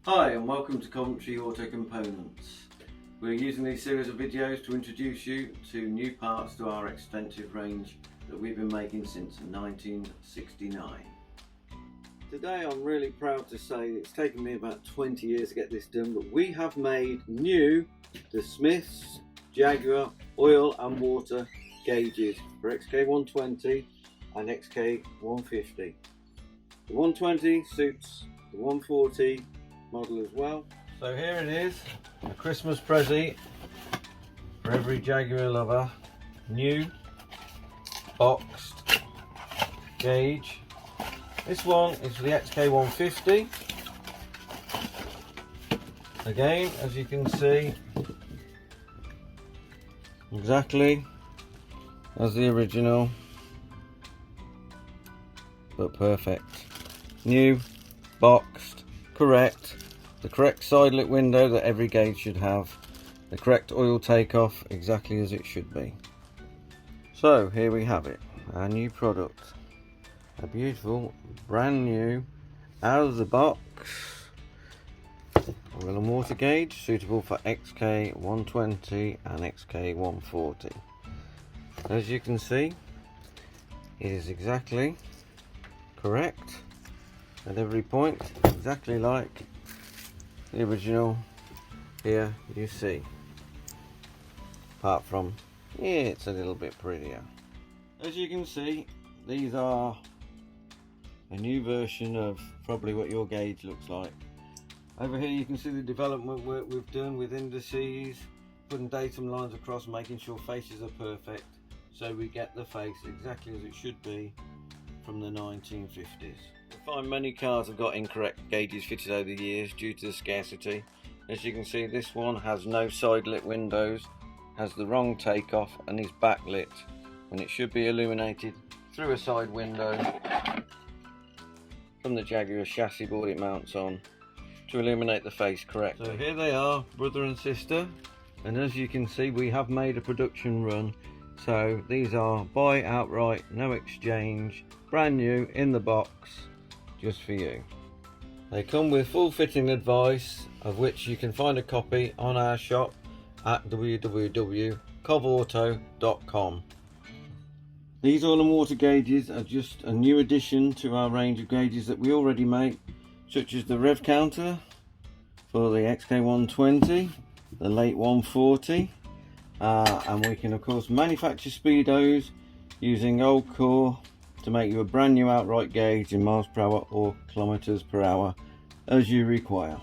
Hi and welcome to Coventry Auto Components. We're using these series of videos to introduce you to new parts to our extensive range that we've been making since 1969. Today I'm really proud to say it's taken me about 20 years to get this done, but we have made new the Smith's Jaguar oil and water gauges for XK120 and XK150. The 120 suits the 140 model as well. So here it is, a Christmas present for every Jaguar lover. New boxed gauge. This one is for the XK150. Again, as you can see, exactly as the original, but perfect. New, boxed, correct. The correct side lit window that every gauge should have. The correct oil takeoff exactly as it should be. So here we have it, our new product. A beautiful, brand new, out of the box oil and water gauge suitable for XK120 and XK140. As you can see, it is exactly correct at every point, exactly like the original here you see, apart from it's a little bit prettier. As you can see, these are a new version of probably what your gauge looks like. Over here you can see the development work we've done with indices, putting datum lines across, making sure faces are perfect so we get the face exactly as it should be from the 1950s. I find many cars have got incorrect gauges fitted over the years due to the scarcity. As you can see, this one has no side lit windows, has the wrong takeoff and is backlit when it should be illuminated through a side window from the Jaguar chassis board it mounts on to illuminate the face correctly. So here they are, brother and sister, and as you can see we have made a production run. So these are buy outright, no exchange, brand new in the box, just for you. They come with full fitting advice, of which you can find a copy on our shop at www.covauto.com. These oil and water gauges are just a new addition to our range of gauges that we already make, such as the rev counter for the XK120, the late 140, and we can of course manufacture speedos using old core to make you a brand new outright gauge in miles per hour or kilometers per hour as you require.